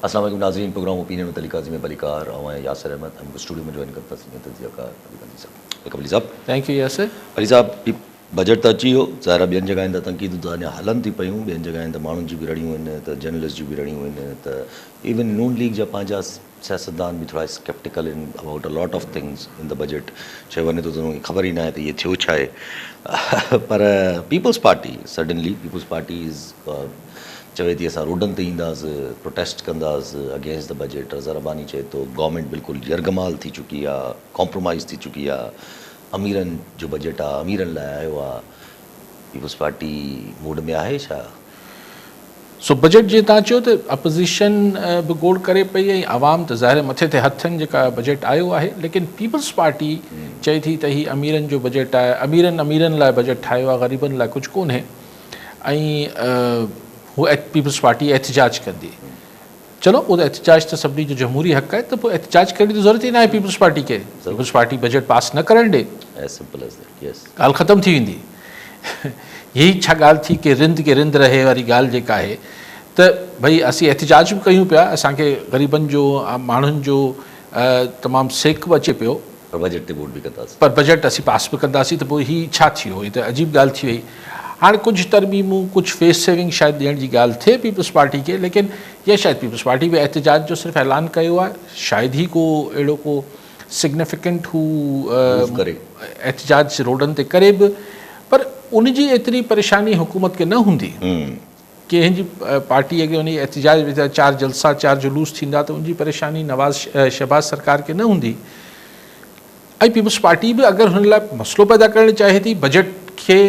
अस्सलाम वालेकुम नाज़रीन, प्रोग्राम ओपिनियन में तलीका में बलिकार और यासर अहमद हमको स्टूडियो में ज्वाइन करता तजियाकार अली साहब। Thank you Yasir. अली साहब, बजट तो अची वियो, ज़ाहिर ॿियनि जॻहियुनि ते तनक़ीदूं अञा हलनि थी पियूं, ॿियनि जॻहियुनि ते माण्हुनि जी बि रड़ियूं आहिनि, त जर्नलिस्ट जी बि रड़ियूं आहिनि, त इवन नून लीग जा पंहिंजा सियासतदान बि थोरा स्केप्टिकल इन about a lot of things in the budget. चयो वञे थो त उन्हनि खे ख़बर ई न आहे त इहे थियो छा आहे। पर पीपल्स पार्टी सडनली पीपल्स पार्टी इज़ चवे थी असां रोडनि ते ईंदासीं, प्रोटेस्ट कंदासीं against the budget. Azhar Abani चए थो गवर्नमेंट बिल्कुलु यरगमाल थी चुकी आहे, कॉम्प्रोमाइज़ थी चुकी आहे, अमीरनि जो बजट आहे, अमीरनि लाइ आयो आहे। पीपल्स पार्टी मूड में आहे छा? सो बजट जीअं तव्हां चयो त अपोज़िशन बि गोड़ करे पई ऐं आवाम त ज़ाहिर मथे ते हथनि जेका बजट आयो आहे, लेकिन पीपल्स पार्टी चए थी त हीउ अमीरनि जो बजट आहे, अमीरनि लाइ बजट ठाहियो आहे, ग़रीबनि लाइ कुझु कोन्हे। ऐं हू पीपल्स पार्टी एहतजाज कंदी। चलो उहो एहतजाज त सभिनी जो जमहूरी हक़ आहे, त पोइ एहतजाज करण जी ज़रूरत ई न आहे पीपल्स पार्टी खे। पीपल्स पार्टी बजट पास न करणु ॾे, ॻाल्हि ख़तमु थी वेंदी। यही छा ॻाल्हि थी कि रिंद के रिंद रहे वारी ॻाल्हि जेका आहे, त भई असीं एहतजाज बि कयूं पिया, असांखे ग़रीबनि जो माण्हुनि जो तमामु सेक बि अचे पियो, पर बजट ते वोट बि कंदासीं, पर बजट असीं पास बि कंदासीं, त पोइ हीअ छा थियो? हीअ त अजीब ॻाल्हि थी वई। हाणे कुझु तरमीमूं, कुझु फेस सेविंग शायदि ॾियण जी ॻाल्हि थिए पीपल्स पार्टी खे, लेकिन इहा शायदि पीपल्स पार्टी बि एहतजाज जो सिर्फ़ु ऐलान कयो आहे। शायदि ई को अहिड़ो को सिग्निफिकेंट हू एहतजाज रोडनि ते करे बि, पर उनजी एतिरी परेशानी हुकूमत खे न हूंदी कि हिन जी पार्टी अॻे उन एहतजाज में 4 जलसा 4 जुलूस थींदा, त उनजी परेशानी शहबाज सरकार खे न हूंदी। ऐं पीपल्स पार्टी बि अगरि हुन लाइ मसइलो पैदा करणु चाहे थी, बजट खे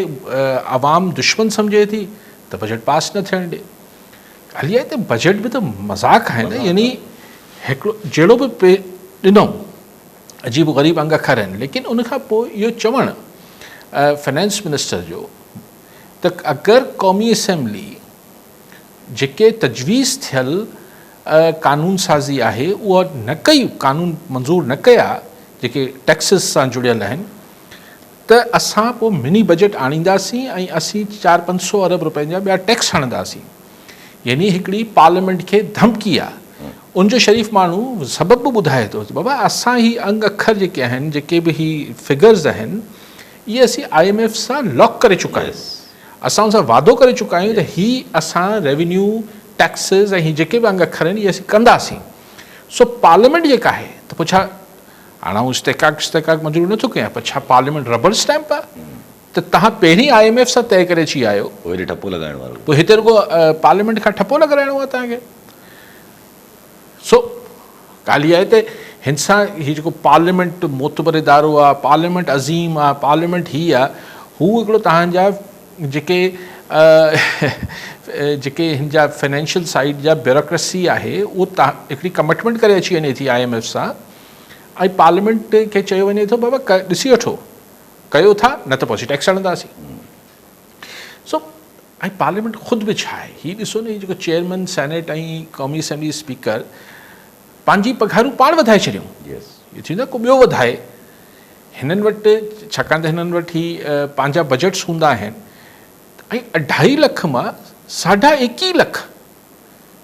आवाम दुश्मन सम्झे थी, त बजट पास न थियणु ॾे। ॻाल्हि इहा आहे त बजट बि त मज़ाक़ आहे न, यानी हिकिड़ो जहिड़ो बि ॾिनो अजीब ग़रीब अंग अखर आहिनि, लेकिन उनखां पोइ इहो चवणु फाइनेंस मिनिस्टर जो त अगरि क़ौमी असेंबली जेके तजवीज़ थियल कानून साज़ी आहे उहा न कई, कानून मंज़ूर न कया जेके टैक्सिस सां जुड़ियल आहिनि, त असां पोइ मिनी बजट आणींदासीं ऐं असीं 400-500 अरब रुपयनि जा ॿिया टैक्स हणंदासीं। यानी हिकिड़ी पार्लियामेंट खे धमकी आहे। उनजो शरीफ़ माण्हू सबबु बि ॿुधाए थो, बाबा असां ही अंग अखर जेके आहिनि, जेके बि ही फिगर्स आहिनि, इहे असीं IMF सां लॉक करे चुका आहियूं। असां उन सां वादो करे चुका आहियूं त ही असां रेवेन्यू टैक्सिस ऐं जेके बि अंग अखर आहिनि इहे असीं कंदासीं। सो पार्लियामेंट जेका आहे, त पोइ छा हाणे आउं इस्तेकाक मंज़ूर नथो कयां, पर छा पार्लियामेंट रबर स्टैम्प आहे? त तव्हां पहिरीं IMF सां तय करे अची आहियो, पोइ ठपो लॻाइण वारो, पोइ हिते रुगो पार्लियामेंट खां ठपो लॻाइणो आहे तव्हांखे। सो ॻाल्हि इहा आहे त हिन सां हीउ जेको पार्लियामेंट मोतबर इदारो आहे, पार्लियामेंट अज़ीम आहे, पार्लियामेंट ही आहे, हू हिकिड़ो तव्हांजा जेके हिन जा फाइनेंशियल साइड जा ब्यूरोक्रेसी आहे, उहो तव्हां हिकिड़ी कमिटमेंट करे अची वञे थी IMF सां, ऐं पार्लियामेंट खे चयो वञे थो बाबा ॾिसी वठो, कयो था न त पोइ असीं टैक्स हणंदासीं। सो ऐं पार्लियामेंट ख़ुदि बि छा आहे, हीउ ॾिसो न, हीउ जेको चेयरमैन सेनेट ऐं क़ौमी असेंबली स्पीकर पंहिंजी पघारूं पाण वधाए छॾियूं। इहो थींदो आहे को ॿियो वधाए। हिननि वटि छाकाणि त हिननि वटि ही पंहिंजा बजट्स हूंदा आहिनि, ऐं 2.5 लख मां 21.5 लख,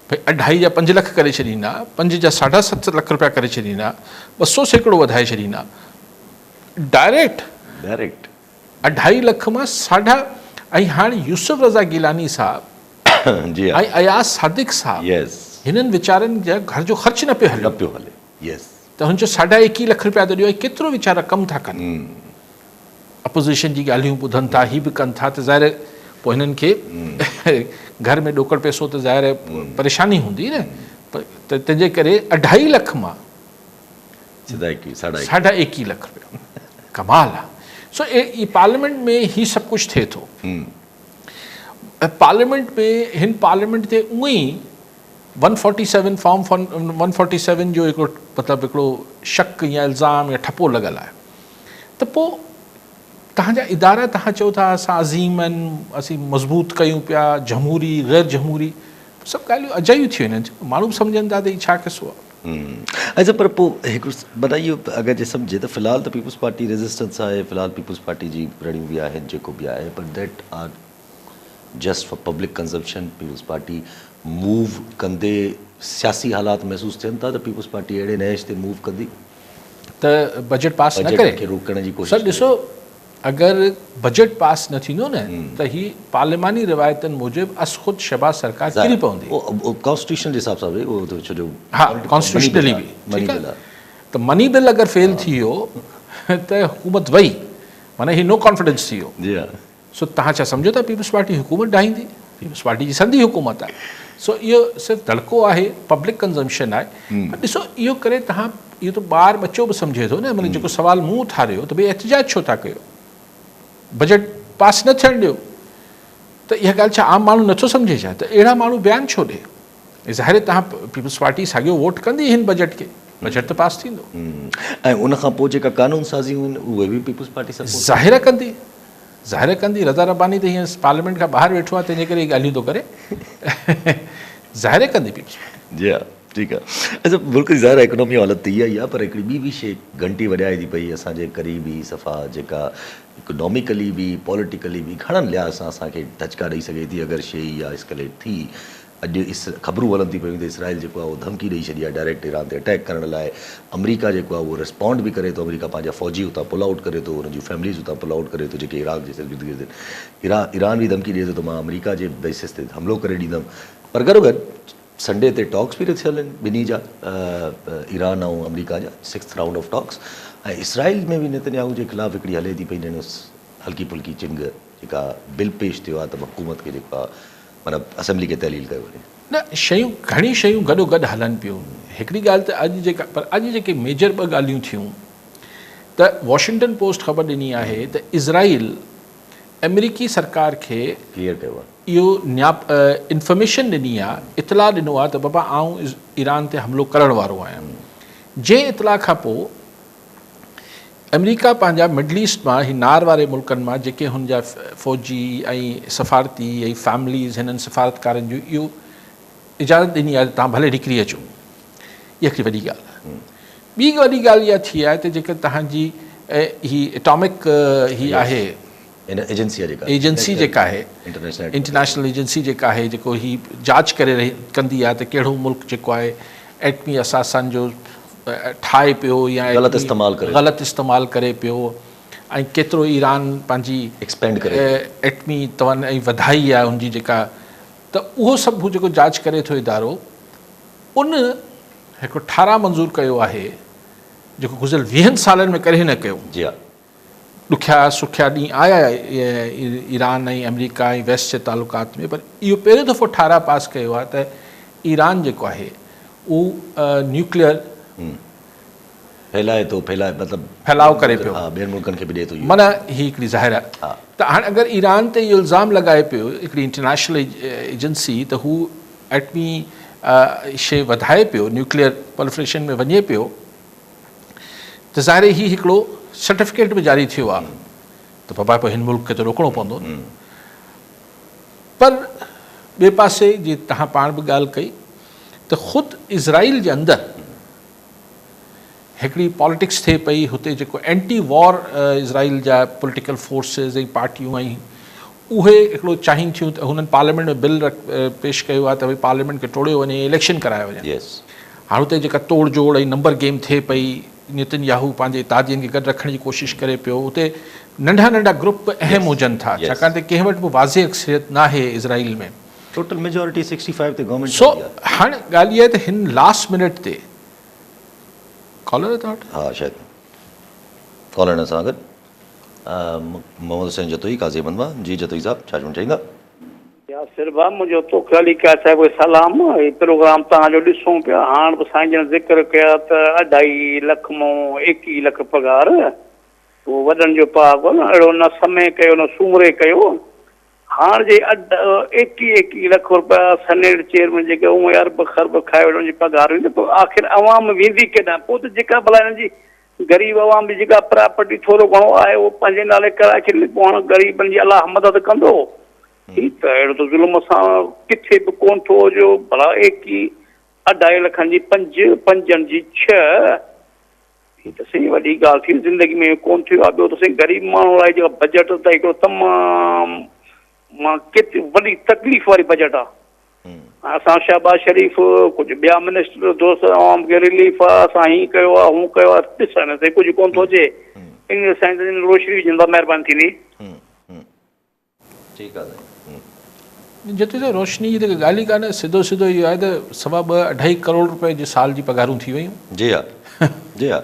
भई 2.5 जा 5 लख करे छॾींदा, 5 जा 7.5 लख रुपया करे छॾींदा, 200 सैकड़ो वधाए छॾींदा डायरेक्ट 2.5 लख मां ऐं हाणे यूसुफ रज़ा गिलानी साहब ऐं अयाज सादिक साहब, हिननि वीचारनि जा घर जो ख़र्च न पियो हले, त हुनजो 2.5 लख रुपया त ॾियो। ऐं केतिरो वीचारा कमु था कनि, अपोज़िशन जी ॻाल्हियूं ॿुधनि था, हीअ बि कनि था, त ज़ाहिर पोइ हिननि खे घर में ॾोकड़ पैसो त ज़ाहिर परेशानी हूंदी न, त तंहिंजे करे 2.5 लख मां 2.5 लख रुपया कमाल आहे। सो ई पार्लियामेंट में ही सभु कुझु थिए थो। पार्लियामेंट में हिन पार्लियामेंट ते उअं ई 147 फॉर्म 147 जो हिकिड़ो मतिलबु हिकिड़ो शक या इल्ज़ाम या ठपो लॻल आहे, त पोइ तव्हांजा इदारा तव्हां चओ था असां अज़ीम आहिनि, असीं मज़बूत कयूं पिया, जमहूरी ग़ैर जमहूरी, सभु ॻाल्हियूं अजायूं थी वञनि, माण्हू बि सम्झनि था त हीउ छा किसो आहे। अच्छा, पर पोइ हिकिड़ो बताइए, अगरि जे सम्झे त फ़िलहाल त पीपल्स पार्टी रेजिस्टेंस आहे, फ़िलहाल पीपल्स पार्टी जी रड़ियूं बि आहिनि, जेको बि आहे, पर that are just for public consumption. Peoples Party move कंदे सियासी हालात महसूस थियनि था त पीपल्स पार्टी अहिड़े नहेश ते मूव कंदी त बजट पास न बजट करे खे रोकण जी सर कोशिशि ॾिसो अगरि बजट पास न थींदो न त ही पार्लिमानी रिवायतनि मूजिबि ख़ुदि शहबाज सरकार किरी पवंदी कॉन्स्टिट्यूशन जे हिसाब सां बि उहो त छो जो हा कॉन्स्टिट्यूशनली बि मनी ठीकु बिल आहे त मनी बिल अगरि फेल थी वियो त हुकूमत वई माना ही नो कॉन्फिडेंस थी वियो जी हा सो तव्हां छा सम्झो था पीपल्स पार्टी हुकूमत ढाहींदी पीपल्स पार्टी जी संधी हुकूमत आहे सो इहो सिर्फ़ु धड़को आहे पब्लिक कंज़म्पशन आहे पर ॾिसो इहो करे तव्हां इहो त ॿार बच्चो बि सम्झे थो न जेको सुवाल मूं उथारियो त भई एहतिजाज छो था कयो बजट पास न थियणु ॾियो त इहा ॻाल्हि छा आम माण्हू नथो सम्झे छा त अहिड़ा माण्हू बयानु छो ॾे ज़ाहिर तव्हां पीपल्स पार्टी साॻियो वोट कंदी हिन बजट खे बजट त पास थींदो ऐं उनखां पोइ जेका कानून साज़ियूं आहिनि उहे बि पीपल्स पार्टी ज़ाहिर कंदी रज़ा रब्बानी त हीअं पार्लियामेंट खां ॿाहिरि वेठो आहे तंहिंजे करे हीअ ॻाल्हियूं थो करे ज़ाहिर कंदी पीपल्स पार्टी जी हा ठीकु आहे अच्छा मुल्क जी ज़ाहिर इकोनॉमी हालत त इहा ई आहे पर हिकिड़ी ॿी बि शइ घंटी वॼाए थी पई असांजे क़रीबी सफ़ा जेका इकोनॉमिकली बि पॉलिटिकली बि घणनि लिहाज़ सां असांखे धचका ॾेई सघे थी अगरि शइ इहा एस्केलेट थी अॼु ख़बरूं हलनि थी पियूं त इसराइल जेको आहे उहो धमकी ॾेई छॾी आहे डायरेक्ट ईरान ते अटैक करण लाइ अमरीका जेको आहे उहो रिस्पॉन्ड बि करे थो अमरीका पंहिंजा फ़ौजी हुतां पुल आउट करे थो हुननि जूं फैमिलीज़ हुतां पुल आउट करे थो जेके इराक जे गिर्द गिर्द ईरान बि धमकी ॾिए थो त मां अमरीका जे बेसिस ते हमलो करे ॾींदुमि पर गॾो गॾु संडे ते टॉक्स बि थियल आहिनि ॿिन्ही जा ईरान ऐं अमरीका जा 6th राउंड ऑफ टॉक्स ऐं इसराइल में बि नेतन्याहू जे ख़िलाफ़ु हिकिड़ी हले थी पई ॼण हल्की फुल्की चिंग जेका बिल पेश थियो आहे त हुकूमत खे जेको आहे मतिलबु असेंबली खे तहलील कयो वञे न शयूं घणी शयूं गॾो गॾु हलनि पियूं हिकिड़ी ॻाल्हि त अॼु जेका पर अॼु जेके मेजर ॿ ॻाल्हियूं थियूं त वॉशिंगटन पोस्ट ख़बर ॾिनी आहे त इज़राइल अमेरिकी सरकार खे क्लियर कयो आहे इहो इंफॉर्मेशन ॾिनी आहे इतलाह ॾिनो आहे त बाबा आउं ईरान ते हमिलो करण वारो आहियां जंहिं इतलाह खां पोइ अमेरिका पंहिंजा मिडल ईस्ट मां ही नार वारे मुल्कनि मां जेके हुन जा फ़ौजी ऐं सफ़ारती ऐं फैमिलीज़ हिननि सफ़ारतकारनि जूं इहो इजाज़त ॾिनी आहे त तव्हां भले निकिरी अचो इहा हिकिड़ी वॾी ॻाल्हि आहे ॿी वॾी ॻाल्हि इहा थी आहे त जेका तव्हांजी ही एटॉमिक ही आहे एजेंसी जेका आहे इंटरनेशनल एजेंसी जेका आहे जेको ही जांच करे कंदी आहे त कहिड़ो मुल्क जेको आहे एटमी असासनि जो ठाहे पियो या ग़लति इस्तेमालु करे पियो ऐं केतिरो ईरान पंहिंजी एक्सपेंड करे एटमी तवनाई वधाई आहे हुनजी जेका त उहो सभु जेको जांच करे थो इदारो उन हिकिड़ो ठाराह मंज़ूरु कयो आहे जेको गुज़िरियल 20 सालनि में करे न कयो जी हा ॾुखिया सुखिया ॾींहं आया ईरान ऐं अमेरिका ऐं वेस्ट जे तालुकात में पर इहो पहिरियों दफ़ो ठाराह पास कयो आहे त ईरान जेको आहे उहो न्यूक्लियर फैलाव करे पियो ॿियनि मुल्कनि खे बि ॾिए थो माना ही हिकिड़ी ज़ाहिर आहे त हाणे अगरि ईरान ते इहो इल्ज़ाम लॻाए पियो हिकिड़ी इंटरनेशनल एजेंसी त हू एटमी शइ वधाए पियो न्यूक्लियर प्रोलिफरेशन में वञे पियो त ज़ाहिर ही हिकिड़ो सर्टिफिकेट बि जारी थियो आहे त बाबा पोइ हिन मुल्क खे त रोकणो पवंदो पर ॿिए पासे जीअं तव्हां पाण बि ॻाल्हि कई त ख़ुदि इज़राइल जे अंदरि हिकिड़ी पॉलिटिक्स थिए पई हुते जेको एंटी वॉर इज़राइल जा पॉलिटिकल फोर्सिस ऐं पार्टियूं ऐं उहे हिकिड़ो चाहिनि थियूं त हुननि पार्लियामेंट में बिल पेश कयो आहे त भई पार्लियामेंट खे टोड़ियो वञे इलेक्शन करायो वञे हाणे हुते जेका तोड़ जोड़ ऐं नंबर गेम थिए पई नेतन्याहू पंहिंजे इतादियुनि खे गॾु रखण जी कोशिशि करे पियो उते नंढा नंढा ग्रुप अहम हुजनि था छाकाणि त कंहिं वटि बि वाज़े अक्सरियत न आहे इज़राइल में टोटल मेजॉरिटी 65 ते गवर्नमेंट सो हाणे ॻाल्हि इहा आहे त हिन लास्ट मिनट ते कॉलर तव्हां वटि हा शायदि कॉलर सां गॾु मोहम्मद हुसैन जतोई काज़ी अहमद मां जी जतोई साहब छा चवणु चाहींदा यासिर भाउ मुंहिंजो तोखे अली का साहिब सलाम हीउ प्रोग्राम तव्हांजो ॾिसूं पिया हाणे बि साईं जन ज़िक्र कया त 2.5 लख मां 21 लख पघार उहो वॾनि जो पाग न अहिड़ो न समय कयो न सूमरे कयो हाणे जे 21 लख रुपया सनेट चेयरमैन जेके उहे अरब ख़रब खाए वठण जी पघार हुई त पोइ आख़िर अवाम वेंदी केॾांहुं पोइ त जेका भला हिननि जी ग़रीब अवाम जी जेका प्रॉपर्टी थोरो घणो आहे उहो पंहिंजे नाले कराए छॾी पोइ हाणे ग़रीबनि जी अलाह मदद कंदो ही त अहिड़ो त ज़ुल्म सां किथे बि कोन थो हुजो भला 2.5 लखनि जी 5 5 जी 6 ही त साईं वॾी ॻाल्हि थी ज़िंदगी में कोन थियो आहे ॿियो त साईं ग़रीब माण्हू लाइ जेका बजट त हिकिड़ो तमामु मां केतिरी वॾी तकलीफ़ वारी बजट आहे असां शहबाज शरीफ़ कुझु ॿिया मिनिस्टर दोस्त आवाम खे रिलीफ आहे, असां हीअं कयो आहे हूअं कयो आहे, ॾिसण ते कुझु कोन थो अचे। इन साईं जन रोशनी विझंदा, महिरबानी थींदी। ठीकु आहे साईं। जिते त रोशनी जी जेका ॻाल्हि ई कान्हे, सिधो सिधो इहो आहे त 2.5 करोड़ रुपए जी साल जी पघारूं थी वियूं। जी हा, जी हा।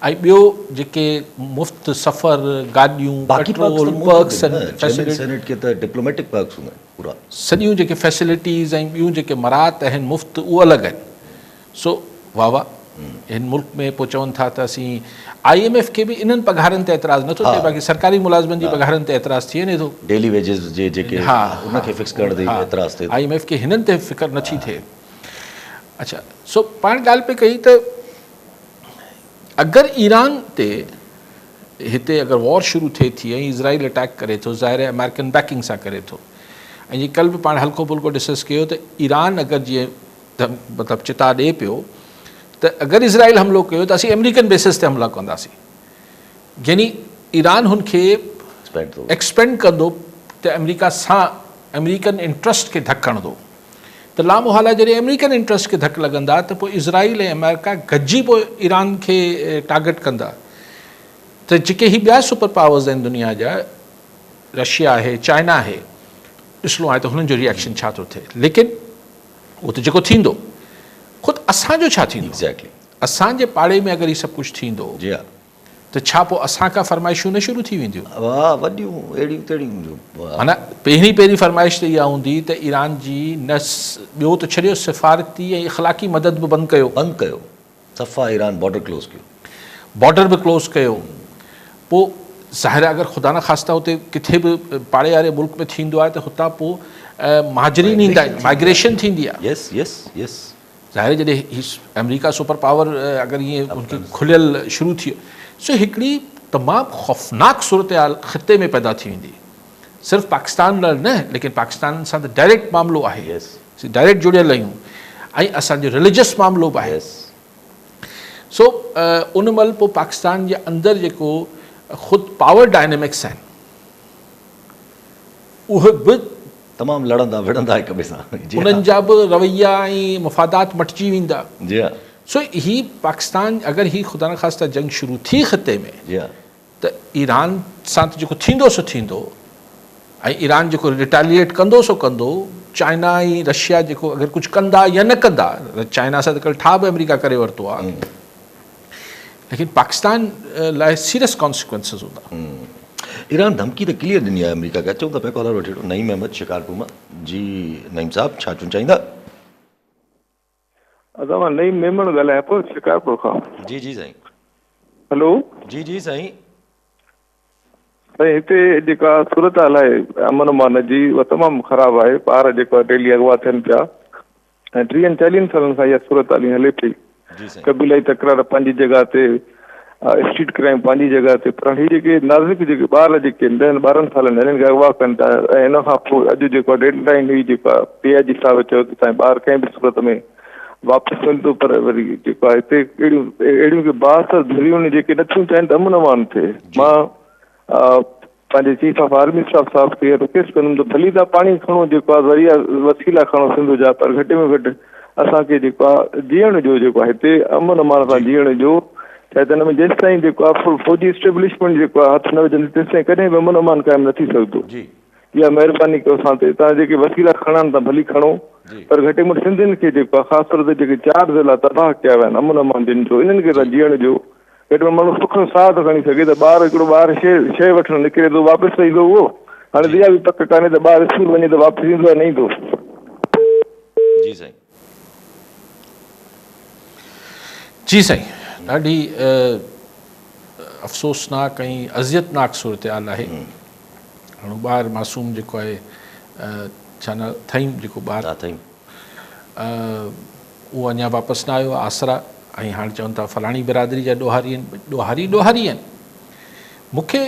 ऐं ॿियो जेके मुफ़्त सफ़र, गाॾियूं, पेट्रोल, पर्क्स सेनेट के त डिप्लोमेटिक पर्क्स हूंदा आहिनि पूरा, सॼियूं जेके फैसिलिटीज़ ऐं ॿियूं जेके मराहत आहिनि मुफ़्त, उहे अलॻि आहिनि। सो वाह वाह, हिन मुल्क में पोइ चवनि था त असीं IMF खे बि इन्हनि पघारनि ते एतिराज़ु नथो थिए, बाक़ी सरकारी मुलाज़िमनि जी पघारनि ते एतिराज़ु थी वञे थो। डेली वेजिस जे जेके उनखे फिक्स करण ते एतिराज़ु थिए। IMF खे हिननि ते फ़िक्र नथी थिए। अच्छा, सो पाण ॻाल्हि पे कई त अगरि ईरान ते हिते अगरि वॉर शुरू थिए थी ऐं इज़राइल अटैक करे थो, ज़ाहिर आहे अमेरिकन बैकिंग सां करे थो, ऐं जीअं कल्ह बि पाण हल्को फुल्को डिस्कस कयो त ईरान अगरि जीअं मतिलबु चिता ॾिए पियो त अगरि इज़राइल हमिलो कयो त असीं अमेरिकन बेसिस ते हमला कंदासीं, यानी ईरान हुनखे एक्सपेंड कंदो त अमेरिका सां अमेरिकन इंट्रस्ट खे धकु हणंदो। त लामोहाला जॾहिं अमेरिकन इंट्रस्ट खे धकु लॻंदा त पोइ इज़राइल ऐं अमेरिका गॾिजी पोइ ईरान खे टारगेट कंदा। त जेके ही ॿिया सुपर पावर्स आहिनि दुनिया जा, रशिया आहे, चाइना आहे, ॾिसणो आहे त हुननि जो रिएक्शन छा थो थिए। लेकिन उहो त जेको थींदो, ख़ुदि असांजो छा थींदो? एग्ज़ैक्टली, असांजे पाड़े में अगरि हीउ सभु कुझु थींदो जी हा, त छा पोइ असां खां फरमाइशूं न शुरू थी वेंदियूं? वाह, वॾियूं अहिड़ियूं तेड़ियूं। माना पहिरीं फरमाइश त इहा हूंदी त ईरान जी न ॿियो त छॾियो, सिफ़ारती ऐं इख़लाक़ी मदद बि बंदि कयो, सफ़ा ईरान बॉर्डर क्लोज़ कयो, बॉर्डर बि क्लोज़ कयो। पोइ ज़ाहिर आहे अगरि ख़ुदा न ख़ास्ता हुते किथे बि पाड़े वारे मुल्क में थींदो आहे त हुतां पोइ महाजरीन ईंदा आहिनि, माइग्रेशन थींदी आहे। यस यस यस, ज़ाहिर जॾहिं अमेरिका सुपर पावर अगरि ईअं उनखे खुलियल शुरू थी वियो, सो हिकिड़ी तमामु ख़ौफ़नाक सूरत हाल ख़िते में पैदा थी वेंदी। सिर्फ़ु पाकिस्तान लाइ न, लेकिन पाकिस्तान सां त डायरेक्ट मामिलो आहे, डायरेक्ट जुड़ियल आहियूं, ऐं असांजो रिलीजियस मामिलो बि आहे। सो उन महिल पोइ पाकिस्तान जे अंदरि जेको ख़ुदि पावर डायनेमिक्स आहिनि उहे बि तमामु लड़ंदा विड़ंदा हिक ॿिए सां, उन्हनि जा बि रवैया ऐं मफ़ादात मटिजी वेंदा। जी हा। सो ही पाकिस्तान अगरि ही ख़ुदा न ख़ास्ता जंग शुरू थी ख़िते में, जी हा, त ईरान सां त जेको थींदो सो थींदो, ऐं ईरान जेको रिटेलिएट कंदो सो कंदो। चाइना ऐं रशिया जेको अगरि कुझु कंदा या न कंदा, चाइना सां त कल्ह ठा बि अमेरिका करे वरितो आहे, लेकिन पाकिस्तान लाइ सीरियस कॉन्सिक्वेंसिस हूंदा। ईरान धमकी त क्लियर ॾिनी आहे अमेरिका खे। अचूं था पे कॉलर वठी वठो। नईम अहमद शिकारपुर मां। जी नईम साहब, छा चवणु चाहींदा? मां नईम मेमण ॻाल्हायां पियो शिकारपुर खां। जी जी साईं। हेलो। जी जी साईं। साईं, हिते जेका सूरत हाल आहे अमन अमान जी, उहा तमामु ख़राबु आहे। ॿार जेका डेली अॻवा थियनि पिया, ऐं 30-40 सालनि खां इहा सूरत हाल हले पई। कबीलाई तकरार पंहिंजी जॻह ते, स्ट्रीट क्राइम पंहिंजी जॻह ते, पर हीअ जेके नाज़ुक जेके ॿार जेके 10-12 सालनि हिननि खे अॻवा कनि था, ऐं हिन खां पोइ अॼु जेको डेड लाइन हुई जेका PIG साहिब चयो त साईं ॿार कंहिं बि सूरत में वापसि मिलंदो, पर वरी जेको आहे हिते अहिड़ियूं की बासर धुरियूं जेके नथियूं चाहिनि त अमन अमान थिए। मां पंहिंजे चीफ ऑफ आर्मी स्टाफ साहिब खे रिक्वेस्ट कंदुमि त भली तव्हां पाणी खणो, जेको आहे ज़रिया वसीला खणो सिंध जा, पर घटि में घटि असांखे जेको आहे जीअण जो, जेको आहे हिते अमन अमान सां जीअण जो, शायदि हिन में जेसि ताईं जेको आहे फौजी स्टेब्लिशमेंट जेको आहे हथु न विझंदी, तेसि ताईं कॾहिं बि अमन अमान क़ाइमु न थी सघंदो। इहा महिरबानी कयो असां ते। तव्हां जेके वसीला खणनि था भली खणो, पर घटि में घटि सिंधियुनि खे जेको आहे ख़ासि तौर ते जेके 4 ज़िला तबाह कया विया आहिनि अमन अमान जिन जो, इन्हनि खे त जीअण जो घटि में माण्हू सुख साह थो खणी सघे। त हिकिड़ो ॿार शइ वठणु निकिरे थो, वापसि त ईंदो उहो? हाणे इहा बि पक कान्हे त ॿार स्कूल वञे त वापसि ईंदो आहे, न ईंदो? जी साईं। जी साईं, ॾाढी अफ़सोसनाक ऐं अज़ियतनाक सूरत हाल आहे। हाणे ॿारु मासूम जेको आहे, छा न अथई जेको ॿारु अथई, उहो अञा वापसि न आयो आहे आसरा, ऐं हाणे चवनि था फलाणी बिरादरी जा ॾोहारी आहिनि। ॾोहारी आहिनि। मूंखे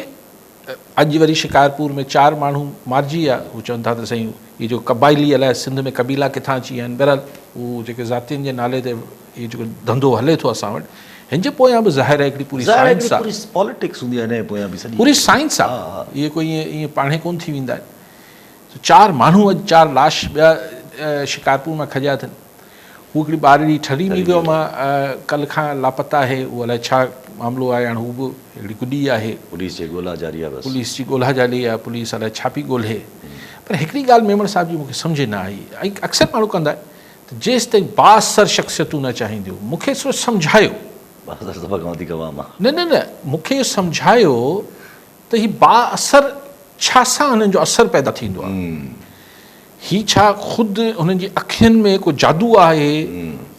अॼु वरी शिकारपुर में 4 माण्हू मारिजी विया। हू चवनि था त साईं इहे जो कबाइली अलाए सिंध में कबीला किथां अची विया आहिनि। बहरहाल उहो जेके ज़ातियुनि जे नाले ते इहो जेको धंधो हले थो असां वटि, हिन जे पोयां बि ज़ाहिर आहे हिकिड़ी पूरी साइंस आहे, पॉलिटिक्स हूंदी आहे, पोयां बि पूरी साइंस आहे। इहे कोई ईअं पाणे कोन थी वेंदा आहिनि। 4 माण्हू अॼु 4 लाश ॿिया शिकारपुर में खॼा अथनि, हू हिकिड़ी ॿारड़ी ठरी बि वियो मां कल्ह खां लापता आहे, उहो अलाए छा मामिलो आहे, हाणे हू बि हिकिड़ी गुॾी आहे, पुलिस जी ॻोल्हा जारी आहे, बसि पुलिस जी ॻोल्हा जारी आहे, पुलिस अलाए छा पई ॻोल्हे। पर हिकिड़ी ॻाल्हि मेमण साहिब जी मूंखे सम्झ न आई, ऐं अक्सर माण्हू कंदा त जेसि ताईं बासर शख़्सियतूं न चाहींदियूं, मूंखे सिर्फ़ु सम्झायो, 72 दफ़ा खां वधीक वाम आहे। न मूंखे इहो सम्झायो त हीउ बाअसर छा सां हुननि जो असरु पैदा थींदो आहे। ही छा ख़ुदि हुननि जी अखियुनि में को जादू आहे,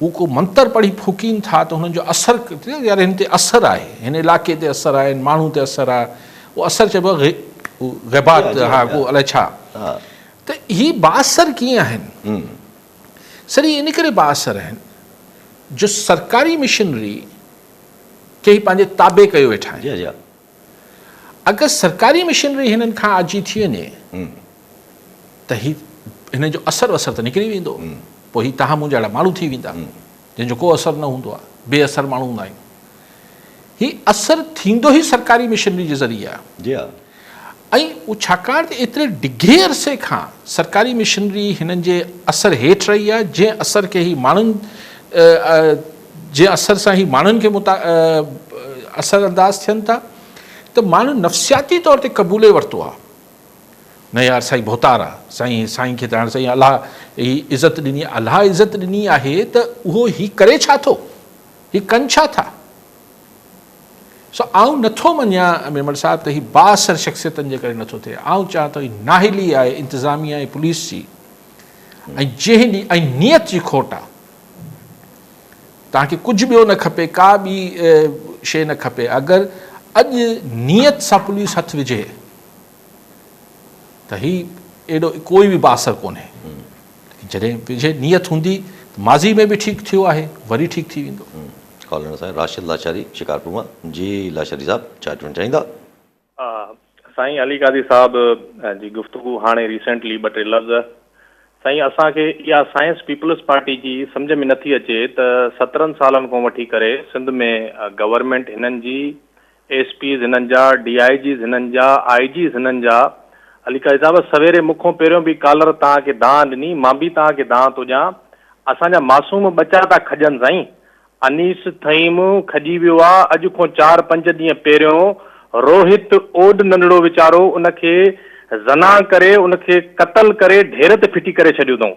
हू को मंत्र पढ़ी फूकीनि था त हुननि जो असरु, यार हिन ते असरु आहे, हिन इलाइक़े ते असरु आहे, हिन माण्हू ते असरु आहे, उहो असरु चइबो आहे ग़ैबात, हा को अलाए छा। त ही बाअसर कीअं आहिनि? सरी इन करे बाअसर आहिनि जो सरकारी मिशनरी खे ही पंहिंजे ताबे कयो वेठा आहिनि। जी जी। अगरि सरकारी मिशनरी हिननि खां आजी थी वञे त ही हिन जो असरु वसरु त निकिरी वेंदो, पोइ ही तव्हां मुंहिंजा अहिड़ा माण्हू थी वेंदा जंहिंजो को असरु न हूंदो आहे, बेअसर माण्हू हूंदा आहियूं। ही असरु थींदो ई सरकारी मिशनरी जे ज़रिए आहे। जी हा। ऐं उहो छाकाणि त एतिरे डिघे अरसे खां सरकारी मिशनरी हिननि जे असरु हेठि रही आहे, जंहिं असर खे ही माण्हुनि जंहिं असर सां ही माण्हुनि खे असर अंदाज़ थियनि था, त माण्हू नफ़्सियाती तौर ते क़बूले वरितो आहे, न यार साईं भोतार आहे, साईं खे त हाणे साईं अलाह ही इज़त ॾिनी, अलाह इज़त ॾिनी आहे त उहो ही करे छा थो, ही कनि छा था। सो आउं नथो मञा मेमण साहिब त ही बाअसर शख़्सियतनि जे करे नथो थिए। आउं चाहियां थो ही नाहिली आहे इंतिज़ामिया ऐं पुलिस जी, ऐं जंहिं ॾींहुं ऐं नियत जी खोट आहे। तव्हांखे कुझु ॿियो न खपे, का ॿी शइ न खपे, अगरि अॼु नियत सां पुलिस हथु विझे त ही एॾो कोई बि बाअसर कोन्हे। जॾहिं विझे नियत हूंदी त माज़ी में बि ठीकु थियो आहे, वरी ठीकु थी वेंदो। कॉलर साईं राशिद लाशारी शिकारपुर मां। जी लाशारी साहब छा चवणु चाहींदा? साईं अली कादी साहब जी गुफ़्तगू हाणे रिसेंटली 2-3 लफ़्ज़ साईं असांखे इहा साइंस पीपल्स पार्टी जी सम्झ में नथी अचे त 17 सालनि खां वठी करे सिंध में गवर्नमेंट हिननि जी एसपीज़ हिननि जा, DIGs हिननि जा, IGs हिननि जा, अली कादी साहब सवेरे मूंखों पहिरियों बि कॉलर तव्हांखे दांह ॾिनी, मां बि तव्हांखे दांह थो ॾियां, असांजा मासूम बचा था खॼनि साईं। अनीस थईम खॼी वियो आहे अॼु खां 4-5 ॾींहं पहिरियों। रोहित ओड नंढड़ो वीचारो, उनखे ज़ना करे, उनखे क़तल करे ढेर ते फिटी करे छॾियो अथऊं।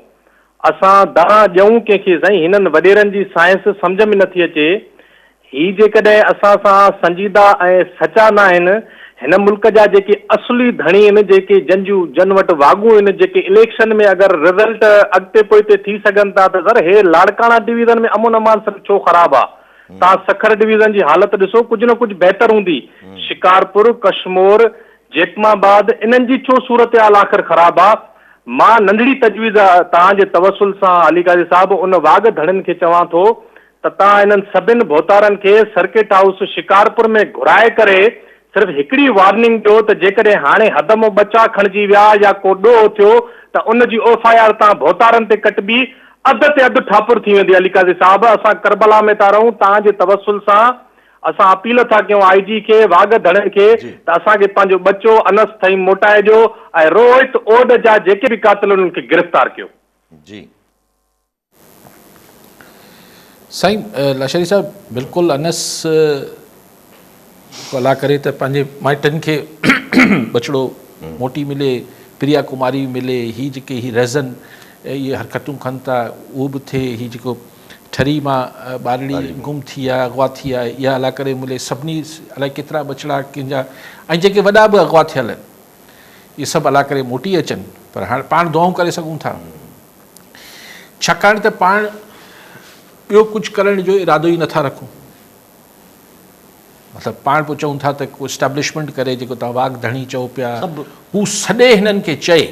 असां दांह ॾियूं कंहिंखे साईं? हिननि वॾेरनि जी साइंस सम्झ में नथी अचे। ही जेकॾहिं असां सां संजीदा ऐं सचा न आहिनि, हिन मुल्क जा जेके असली धणी आहिनि, जेके जन वटि वाॻूं आहिनि, जेके इलेक्शन में अगरि रिज़ल्ट अॻिते पोइते थी सघनि था, त सर हे लाड़काणा डिवीज़न में अमन अमान छो ख़राबु आहे? तव्हां सखर डिवीज़न जी हालत ॾिसो, कुझु न कुझु बहितर हूंदी। शिकारपुर, कशमोर, जेकमाबाद, इन्हनि जी छो सूरत हाल आख़िर ख़राबु आहे? मां नंढड़ी तजवीज़ तव्हांजे तवसुल सां अली कादी साहब उन वाॻ धड़नि खे चवां थो त तव्हां हिननि सभिनि भोतारनि खे सर्किट हाउस शिकारपुर में घुराए करे सिर्फ़ु हिकिड़ी वार्निंग ॾियो त जेकॾहिं हाणे हद मां बचा खणिजी विया या को ॾोह थियो त उनजी FIR तव्हां भोतारनि ते कटबी, अधु ते अधु ठापुर थी वेंदी। अली कादी साहब असां करबला में था रहूं, तव्हांजे तवसुल सां असां अपील था कयूं IG खे, वाॻ धड़नि खे, त असांखे पंहिंजो बचो अनस थई मोटाए ॾियो ऐं रोहित ओड जा जेके बि कातिल उन्हनि खे गिरफ़्तार कयो। जी साईं लाशारी साहब बिल्कुलु अनस अला करे त पंहिंजे माइटनि खे बछड़ो मोटी मिले, प्रिया कुमारी मिले, ही जेके ही रज़न इहे हरकतूं कनि था उहो बि थिए, ही जेको ठरी मां ॿारड़ी गुम थी आहे, अगवा थी आहे, इहा अला करे मिले, सभिनी अलाए केतिरा बछड़ा कंहिंजा, ऐं जेके वॾा बि अगवा थियल आहिनि, इहे सभु अला करे मोटी अचनि। पर हाणे पाण दुआऊं करे सघूं था, छाकाणि त पाण ॿियो कुझु करण जो इरादो ई नथा रखूं। मतिलबु पाण पोइ चऊं था त को इस्टेब्लिशमेंट करे, जेको तव्हां वाघ धणी चओ पिया, हू सॼे हिननि खे चए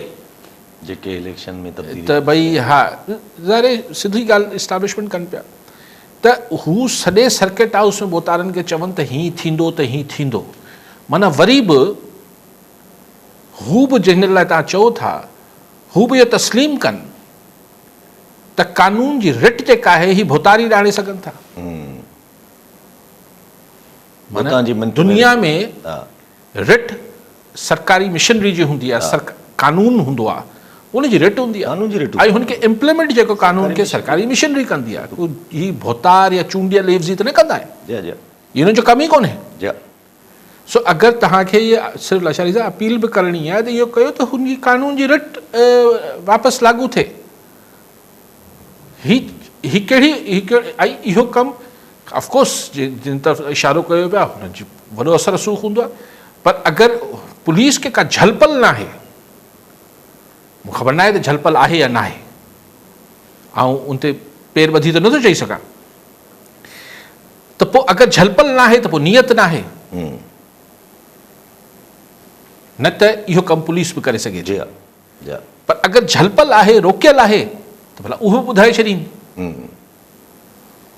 जेके इलेक्शन में तब्दीली त भई हा ज़ाहिर सिधी ॻाल्हि इस्टेब्लिशमेंट कनि पिया, त हू सॼे सर्किट हाउस में बोतारनि खे चवनि त हीअं थींदो त हीअं थींदो। माना वरी बि हू बि जिन लाइ तव्हां चओ था, हू बि इहो तस्लीम कनि त कानून जी रिट जेका आहे ही भोतारी ॼाणे सघनि था। माना दुनिया में रिट सरकारी मिशनरी जी हूंदी आहे, कानून हूंदो आहे, उनजी रिट हूंदी कानून जी रिट आहे ऐं हुनखे इम्प्लीमेंट जेको कानून खे सरकारी मिशनरी कंदी आहे, ही भोतार या चूंडियल लेवज़ी त न कंदा आहिनि, जी जी इहो हुननि जो कम ई कोन्हे। जी सो अगरि तव्हांखे इहे सिर्फ़ु लाचारी सां अपील बि करणी आहे त इहो कयो त हुनजी कानून जी रिट वापसि लागू थिए। ही कहिड़ी ऐं इहो कमु ऑफकोर्स जिन तरफ़ इशारो कयो पियो आहे हुननि जी वॾो असर रसूख़ हूंदो आहे, पर अगरि पुलिस खे का झलपल न आहे, मूंखे ख़बर न आहे त झलपल आहे या न आहे, ऐं उन ते पेर ॿधी त नथो चई सघां, त पोइ अगरि झलपल न आहे त पोइ नियत न आहे, न त इहो कमु पुलिस बि करे सघे जी जी। पर अगरि झलपल आहे, रोकियल आहे, त भला उहो ॿुधाए छॾीनि,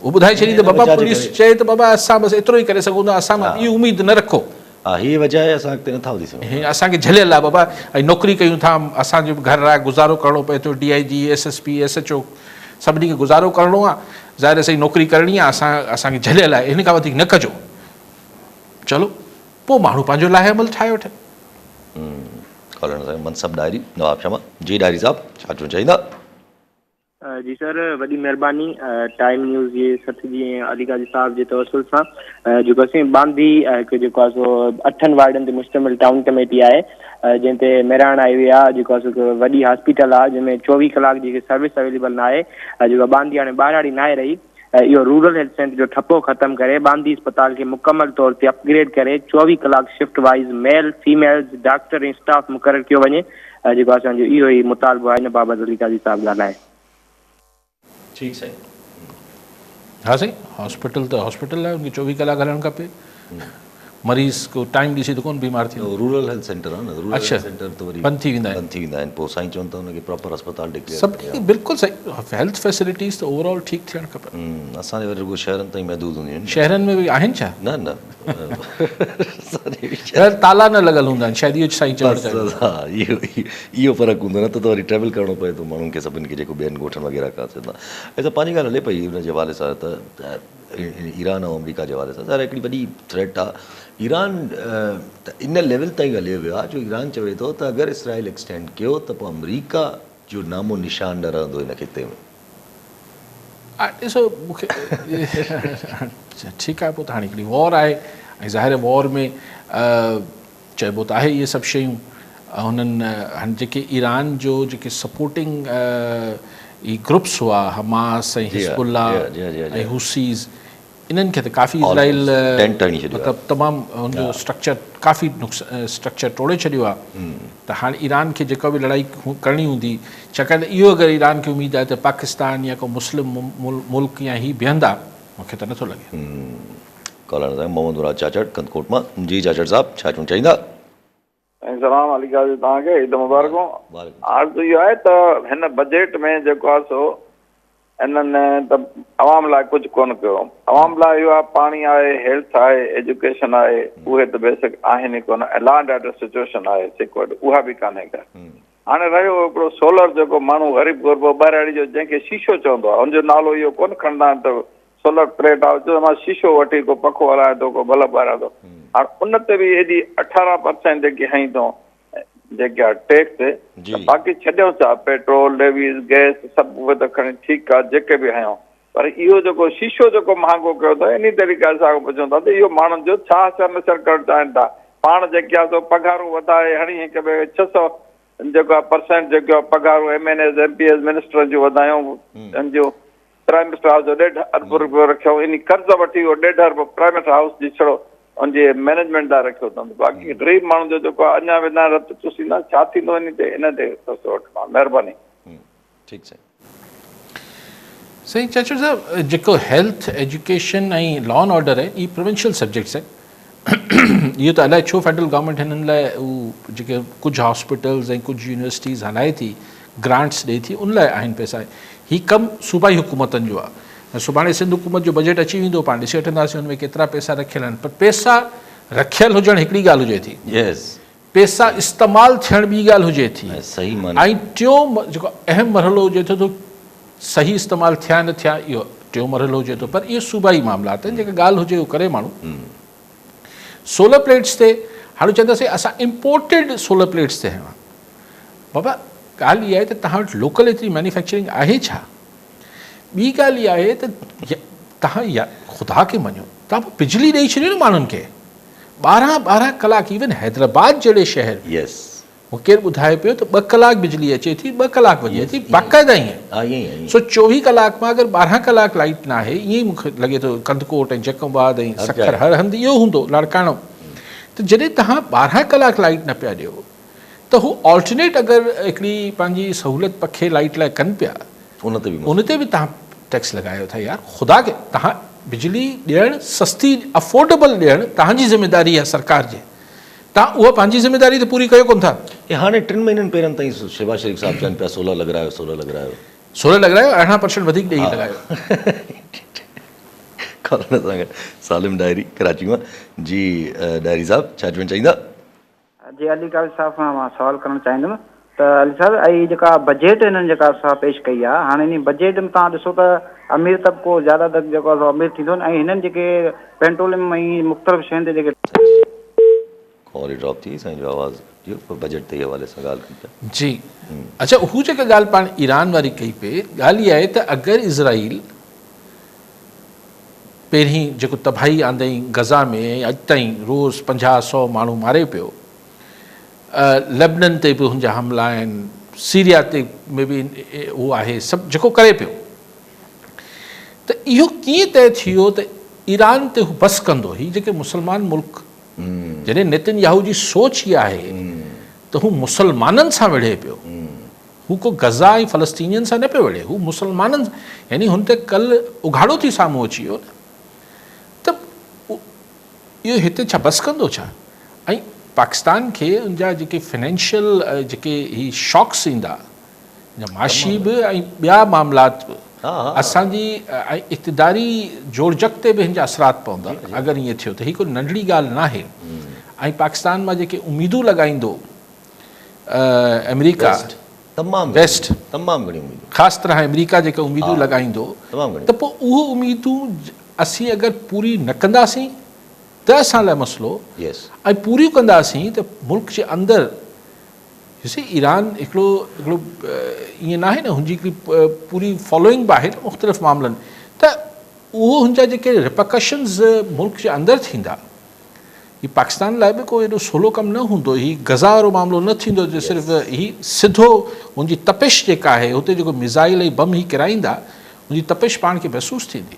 उहो ॿुधाए छॾीनि त बाबा पुलिस चए त बाबा असां बसि एतिरो ई करे सघूं था, असां मां ॿी उमेद न रखो, हा हीअ वजह आहे असां अॻिते नथा वधी सघूं। हे असांखे झलियल आहे बाबा, ऐं नौकिरी कयूं था, असांजो घर आहे, गुज़ारो करिणो पए थो, DIG SSP SHO सभिनी खे गुज़ारो करिणो आहे, ज़ाहिर सही नौकिरी करणी आहे, असांखे झलियल आहे, हिन खां वधीक न कजो। चलो पोइ माण्हू पंहिंजो लाहे अमल ठाहे वठे। कॉलोनी साईं मनसब डायरी नवाब शर्मा जी, डायरी साहब छा चवणु चाहींदा? जी सर, वॾी महिरबानी। टाइम न्यूज़ जे सथ जीअं अली काज़ी साहिब जे तवसुल सां जेको असीं बांदी हिकु जेको आहे सो 8 वार्डनि ते मुश्तमिल टाउन कमेटी आहे, जंहिं ते मेराण आई हुई आहे, जेको आहे सो वॾी हॉस्पिटल आहे जंहिंमें 24 कलाक जेकी सर्विस अवेलेबल न आहे, जेको बांदी हाणे ॿाहिराड़ी न आहे रही, इहो रूरल हेल्थ सेंटर जो ठप्पो ख़तमु करे बांदी अस्पताल खे मुकमल तौर ते अपग्रेड करे 24 कलाक shift wise male female doctor ऐं स्टाफ मुक़ररु कयो वञे, जेको असांजो इहो ई मुतालबो आहे। हिन बाबति अली काज़ी साहिब ॻाल्हाए। ठीकु साईं, हा साईं, हॉस्पिटल त हॉस्पिटल आहे, उनखे 24 कलाक हलणु खपे, मरीज़ को टाइम ॾिसी त कोन बीमार थींदो। रूरल हेल्थ सेंटर आहे न, रूरल अच्छा, हेल्थ सेंटर त वरी बंदि थी वेंदा बंदि थी वेंदा आहिनि, पोइ साईं चवनि था हुनखे प्रॉपर अस्पताल डिक्लेयर सभिनी खे बिल्कुलु सही, हेल्थ फैसिलिटीज़ त ओवरऑल ठीकु थियणु खपनि। असांजे वरी रुॻो शहरनि ताईं महदूद हूंदियूं आहिनि। शहरनि में बि आहिनि छा? न न शहर ताला न लॻल हूंदा आहिनि शायदि, इहो साईं चवणु चाहियो। हा, इहो फ़र्क़ु हूंदो, न त वरी ट्रेवल करिणो पए थो माण्हुनि खे, सभिनि खे जेको ॿियनि ॻोठनि वग़ैरह खां चवंदा। ऐं त पंहिंजी ॻाल्हि हले पई हुन जे हवाले सां त ईरान ऐं अमरीका जे हवाले सां ज़ाहिर हिकिड़ी वॾी थ्रेट आहे। ईरान त इन लेवल ताईं हलियो वियो आहे जो ईरान चवे थो त अगरि इसराइल एक्सटेंड कयो त पोइ अमरीका जो नामो निशान न रहंदो हिन खिते में। ॾिसो मूंखे ठीकु आहे, पोइ त हाणे हिकिड़ी वॉर आहे, ऐं ज़ाहिर वॉर में चइबो त आहे इहे सभु शयूं, हुननि हाणे जेके ईरान जो जेके सपोर्टिंग ई ग्रुप्स हुआ, हमास ऐं हिज़बुल्लाह ऐं हुसीज़, इन्हनि खे त काफ़ी इज़राइल मतिलबु तमामु हुनजो स्ट्रक्चर काफ़ी स्ट्रक्चर तोड़े छॾियो आहे। त हाणे ईरान खे जेका बि लड़ाई करणी हूंदी, छाकाणि त इहो अगरि ईरान खे उमेदु आहे त पाकिस्तान या को मुस्लिम मुल्क या ही बीहंदा, मूंखे त नथो लॻे। कॉलोनी साईं मोहम्मद मुराद चाचड़ कंदकोट मां जी, चाचड़ साहब छा चवणु चाहींदा? सलाम अली काज़ी तव्हांखे, ईद मुबारक। अर्ज़ु इहो आहे त हिन बजट में जेको आहे सो इन्हनि त अवाम लाइ कुझु कोन कयो। अवाम लाइ इहो आहे, पाणी आहे, हेल्थ आहे, एजुकेशन आहे, उहे त बेसिक आहिनि ई कोन, लॉ एंड ऑर्डर सिचुएशन आहे सिक्योर्ड, उहा बि कान्हे का। हाणे रहियो हिकिड़ो सोलर, जेको माण्हू ग़रीब गुरबो ॿाहिराड़ी जो जंहिंखे शीशो चवंदो आहे, हुनजो नालो इहो कोन खणंदा आहिनि त सोलर प्लेट आहे, चवंदो मां शीशो वठी को पखो हलाए थो, को बल्ब ॿाराए थो। हाणे उन ते बि हेॾी 18% जेकी हई अथऊं जेके आहे टैक्स, बाक़ी छॾियो छा, पेट्रोल लेवीज़ गैस सभु उहे त खणी ठीकु आहे जेके बि हयूं, पर इहो जेको शीशो जेको महांगो कयो अथव, इन तरीक़े सां पुछूं था त इहो माण्हुनि जो छा असर नसर करणु चाहिनि था। पाण जेके आहे सो पघारूं वधाए हणी हिक ॿिए 600 जेको आहे % जेको आहे पघारूं MNS MPS मिनिस्टरनि जूं वधायूं, जो प्राइम मिनिस्टर हाउस जो 1.5 अरब रुपयो रखियो, इन कर्ज़ वठी 1.5 अरब प्राइम मिनिस्टर हाउस जी छड़ो उनजे मैनेजमेंट लाइ रखियो अथनि। बाक़ी ग़रीब माण्हू जो जेको आहे अञा वेंदा रत चुसींदा, छा थींदो इन ते वठिणो। महिरबानी। ठीकु साईं। साईं चाचड़ साहब, जेको हेल्थ एजुकेशन ऐं लॉ एंड ऑर्डर आहे, इहे प्रोविंशियल सब्जेक्ट्स आहिनि। इहो त अलाए छो फेडरल गवर्नमेंट हिननि लाइ उहे जेके कुझु हॉस्पिटल्स ऐं कुझु यूनिवर्सिटीज़ हलाए थी, ग्रांट्स ॾिए थी, उन लाइ आहिनि पैसा। हीउ कमु सूबाई हुकूमतनि जो आहे। सुभाणे सिंध हुकूमत जो बजट अची वेंदो, पाण ॾिसी वठंदासीं हुन में केतिरा पैसा रखियल आहिनि, पर पैसा रखियल हुजणु हिकिड़ी ॻाल्हि हुजे थी, पैसा इस्तेमालु थियणु ॿी ॻाल्हि हुजे थी, ऐं टियों जेको अहम मरहलो हुजे थो त सही इस्तेमालु थिया न थिया, इहो टियों मरहलो हुजे थो। पर इहे सूबाई मामलात आहिनि, जेका ॻाल्हि हुजे उहो करे माण्हू। सोलर प्लेट्स ते हाणे चवंदासीं असां इम्पोर्टेड सोलर प्लेट्स ते आहियूं। बाबा ॻाल्हि इहा आहे त तव्हां वटि लोकल एतिरी मैन्युफैक्चरिंग आहे छा? ॿी ॻाल्हि इहा आहे त तव्हां ख़ुदा खे मञो, तव्हां बिजली ॾेई छॾियो न माण्हुनि खे 12 कलाक। इवन हैदराबाद जहिड़े शहर में यस, मूंखे केरु ॿुधाए पियो त 2 कलाक बिजली अचे थी, 2 कलाक वञे थी बाक़ाइदा ईअं। सो 24 कलाक मां अगरि 12 कलाक लाइट न आहे, ईअं ई मूंखे लॻे थो कंदकोट ऐं जकमबाद ऐं सखर हर हंधि इहो हूंदो लाड़काणो। त जॾहिं तव्हां 12 कलाक लाइट न पिया ॾियो त हू ऑल्टरनेट अगरि हिकिड़ी पंहिंजी सहूलियत पखे लाइट लाइ कनि पिया, उन ते बि तव्हां टैक्स लॻायो था। यार ख़ुदा खे, तव्हां बिजली ॾियणु सस्ती अफोर्डेबल ॾियणु तव्हांजी ज़िमेदारी आहे सरकार जी, तव्हां उहा पंहिंजी ज़िमेदारी त पूरी कयो कोन था। हाणे 3 महीननि पहिरियों ताईं शहबाज शरीफ़ साहब चवनि पिया सोलर लॻायो, सोलर लॻायो, 18% वधीक ॾेई लॻायो। सालिम डायरी कराची मां जी। डायरी साहब छा चवणु चाहींदा? जी अली काज़ी साहब खां मां सवाल करणु चाहींदुमि त अली साहब ऐं जेका बजट हिननि जेका असां पेश कई आहे, हाणे इन बजट में तव्हां ॾिसो त अमीर तबिको ज़्यादातर जेको आहे अमीर थींदो ऐं हिननि जेके पेट्रोलियम ऐं मुख़्तलिफ़ शयुनि ते जेके कॉल ड्रॉप थी साईं जो आवाज़ जो बजट ते हवाले सां ॻाल्हि कनि पिया जी। अच्छा, हू जेका ॻाल्हि पाण ईरान वारी कई पे, ॻाल्हि इहा आहे त अगरि इज़राइल पहिरीं जेको तबाही आंदई गज़ा में, अॼु ताईं रोज़ 50-100 माण्हू मारे पियो, लेबनन ते बि हुनजा हमला आहिनि, सीरिया ते में बि उहो आहे सभु जेको करे पियो, त इहो कीअं तइ थी वियो त ईरान ते हू बस कंदो? ही जेके मुस्लमान मुल्क, जॾहिं नेतन्याहू जी सोच इहा आहे त हू मुसलमाननि सां विढ़े पियो, हू को गज़ा ऐं फ़लस्तीनियनि सां न पियो विढ़े, हू मुसलमाननि, यानी हुन ते कल्ह उघाड़ो थी साम्हूं अची वियो न, त इहो हिते छा बस कंदो छा? ऐं पाकिस्तान खे उनजा जेके फाइनेंशियल जेके ही शॉक्स ईंदा, माशी बि ऐं ॿिया मामलात बि, असांजी इक़्तिदारी जोड़जक ते बि हिन जा असरात पवंदा अगरि ईअं थियो त। हीअ कोई नंढड़ी ॻाल्हि न आहे। ऐं पाकिस्तान मां जेके उमीदूं लॻाईंदो अमेरिका, वेस्ट, तमामु घणी उमीदूं, ख़ासि तरह अमेरिका जेके उमीदूं लॻाईंदो, त पोइ उहो उमीदूं असीं अगरि पूरी न कंदासीं त असां लाइ मसइलो, ऐं पूरियूं कंदासीं त मुल्क जे अंदरि ॾिसी ईरान हिकिड़ो ईअं न आहे न, हुनजी हिकिड़ी पूरी फॉलोइंग बि आहे न मुख़्तलिफ़ मामलनि, त उहो हुनजा जेके रिपकशन्स मुल्क जे अंदरि थींदा, हीउ पाकिस्तान लाइ बि कोई एॾो सवलो कमु न हूंदो। हीउ गज़ा वारो मामिलो न थींदो जो सिर्फ़ु हीउ सिधो हुनजी तपिश जेका आहे, हुते जेको मिज़ाइल ऐं बम ही किराईंदा, हुनजी तपिश पाण खे महसूसु थींदी।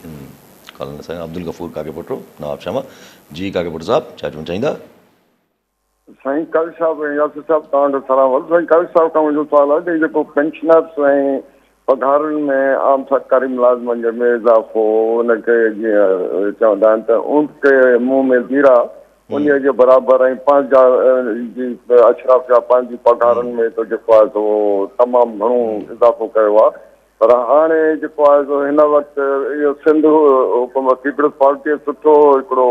अब्दुल गफूर काकेपुटो नवाब शामा जी। काकेपुट साहब छा चवणु चाहींदा? साईं काज़ी साहब ऐं यासिर साहब तव्हां वटि सलाम। साईं काज़ी साहब खां मुंहिंजो सुवाल आहे त जेको पेंशनर्स ऐं पघारुनि में आम सरकारी मुलाज़िमनि में इज़ाफ़ो, उनखे जीअं चवंदा आहिनि त ऊंट के मुंहं में ज़ीरा, उन जे बराबरि, ऐं पंहिंजा अशराफ जा पंहिंजी पघारुनि में त जेको आहे सो तमामु घणो इज़ाफ़ो कयो आहे। पर हाणे जेको आहे सो हिन वक़्तु इहो सिंध हुकूमत पीपल्स पार्टीअ सुठो हिकिड़ो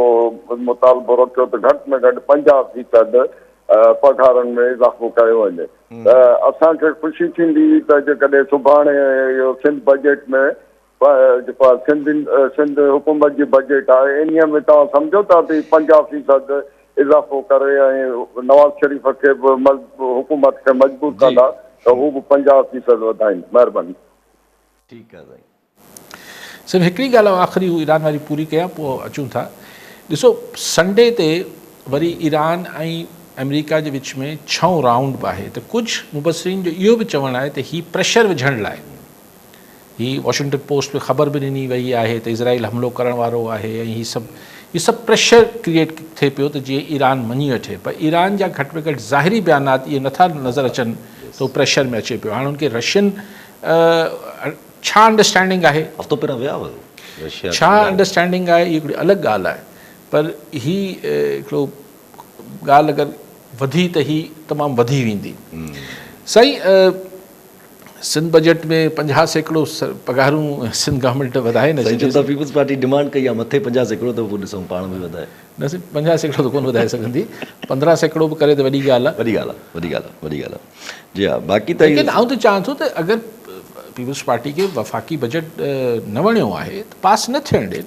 मुतालबो रखियो त घटि में घटि 50% पघारुनि में इज़ाफ़ो कयो वञे। त असांखे ख़ुशी थींदी त जेकॾहिं सुभाणे इहो सिंध बजट में जेको आहे सिंध हुकूमत जी बजट आहे, इन्हीअ में तव्हां सम्झो था भई 50% इज़ाफ़ो करे ऐं नवाज़ शरीफ़ खे बि हुकूमत खे मजबूत कंदा त हू बि 50% वधाइनि। महिरबानी। ठीकु आहे साईं। सिर्फ़ु हिकिड़ी ॻाल्हि आख़िरी ईरान वारी पूरी कयां, पोइ अचूं था। ॾिसो, संडे ते वरी ईरान ऐं अमेरिका जे विच में 6 राउंड बि आहे, त कुझु मुबसरीन जो इहो बि चवणु आहे त हीउ प्रेशर विझण लाइ, हीअ वॉशिंगटन पोस्ट में ख़बर बि ॾिनी वई आहे त इज़राइल हमलो करण वारो आहे, ऐं हीअ सभु प्रेशर क्रिएट थिए पियो त जीअं ईरान मञी वठे। पर ईरान जा घटि में घटि ज़ाहिरी बयानात इहे नथा नज़र अचनि त उहो प्रेशर में अचे पियो। हाणे हुनखे रशियन छा अंडरस्टैंडिंग आहे, हफ़्तो पहिरियों विया हुयो, छा अंडरस्टैंडिंग आहे, इहा हिकिड़ी अलॻि ॻाल्हि आहे। पर हीअ हिकिड़ो ॻाल्हि अगरि वधी त ही तमामु वधी वेंदी। साईं, सिंध बजट में 50% पघारूं सिंध गवर्नमेंट वधाए न, पीपल्स पार्टी डिमांड कई आहे मथे 50% त पोइ ॾिसूं पाण में वधाए, न सिर्फ़ु 50% त कोन वधाए सघंदी, 15% बि करे त वॾी ॻाल्हि आहे। वॾी ॻाल्हि आहे जी हा। बाक़ी त लेकिन आउं त चाहियां थो त अगरि पीपल्स पार्टी खे वफ़ाक़ी बजट न वणियो आहे त पास न थियणु ॾे न।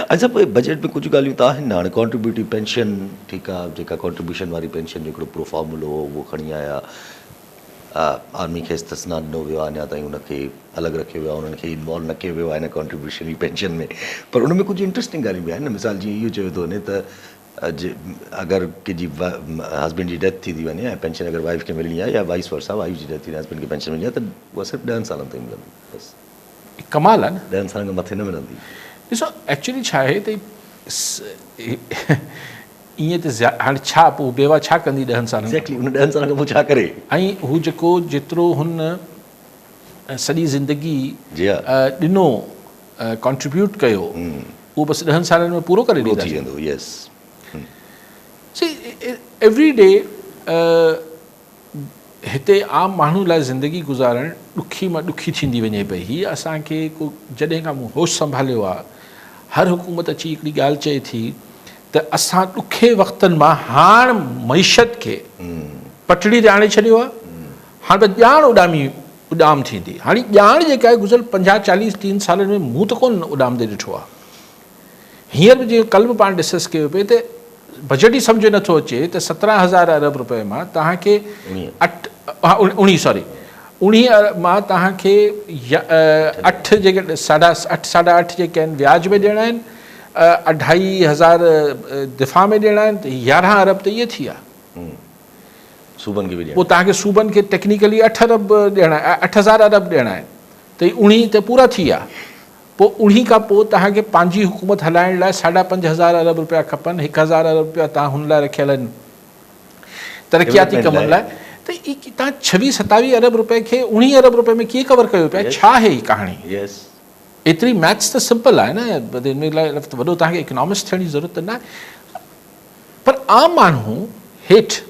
अच्छा, पोइ बजट में कुझु ॻाल्हियूं त आहिनि न। हाणे कॉन्ट्रीब्यूटिव पेंशन, ठीकु आहे, जेका कॉन्ट्रीब्यूशन वारी पेंशन जो हिकिड़ो प्रो फॉर्मुलो हो उहो खणी आया, आर्मी खे इस्तिस्ना ॾिनो वियो आहे, अञा ताईं उनखे अलॻि रखियो वियो आहे, उन्हनि खे इन्वॉल्व न कयो वियो आहे हिन कॉन्ट्रीब्यूशन पेंशन में। पर उन में कुझु इंट्रस्टिंग ॻाल्हियूं बि आहिनि न। मिसाल जीअं इहो चयो थो वञे त अगरि कंहिंजी हस्बैंड जी डेथ थी वञे ऐं पेंशन अगरि वाइफ खे मिलणी आहे या वाइस वर्सा, वाइफ जी डेथ थी वञे हस्बैंड खे पेंशन मिलणी आहे त उहा सिर्फ़ु 10 सालनि ताईं मिलंदी, बसि। कमाल आहे न। 10 सालनि खां मथे न मिलंदी। ॾिसो एक्चुअली छा आहे त ईअं त हाणे छा पोइ बेवा छा कंदी 10 सालनि एक्ज़ैक्टली, उन 10 सालनि खां पोइ छा करे। ऐं हू जेको जेतिरो हुन सॼी ज़िंदगी जी हा ॾिनो कॉन्ट्रीब्यूट कयो उहो बसि 10 सालनि में पूरो करे थी वेंदो। यस, एवरी डे हिते आम माण्हू लाइ ज़िंदगी गुज़ारणु ॾुखी मां ॾुखी थींदी वञे पई। हीअ असांखे को जॾहिं खां मूं होश संभालियो आहे, हर हुकूमत अची हिकिड़ी ॻाल्हि चए थी त असां ॾुखे वक़्तनि मां हाणे मईशत खे पटड़ी ते आणे छॾियो आहे, हाणे त ॼाण उॾाम थींदी। हाणे ॼाण जेका आहे गुज़िरियल 50-40 सालनि में मूं त कोन उॾाम ते ॾिठो आहे। हींअर बि जीअं कल्ह बि पाण डिस्कस कयो पिए त बजट ई सम्झ नथो अचे त 17,000 अरब रुपए मां तव्हांखे 19 मां तव्हांखे 8 जेके 8.5 जेके आहिनि व्याज में ॾियणा आहिनि, 2,500 दिफ़ा में ॾियणा आहिनि, त 11 अरब त इहे थी विया। सूबनि खे बि पोइ तव्हांखे सूबनि खे टेक्निकली 8 अरब ॾियणा, 8,000 अरब ॾियणा आहिनि, त 19 त पूरा थी विया। पोइ 19 खां पोइ तव्हांखे पंहिंजी हुकूमत हलाइण लाइ 5,500 अरब रुपया खपनि, 1,000 अरब रुपया तव्हां हुन लाइ रखियल आहिनि तरक़ियाती कमनि लाइ। त तव्हां 26-27 अरब रुपए खे 19 अरब रुपए में कीअं कवर कयो पिया? छा आहे हीअ कहाणी? एतिरी मैथ्स त सिंपल आहे न, हिन लाइ वॾो तव्हांखे इकनॉमिस्ट थियण जी ज़रूरत न आहे। पर आम माण्हू हेठि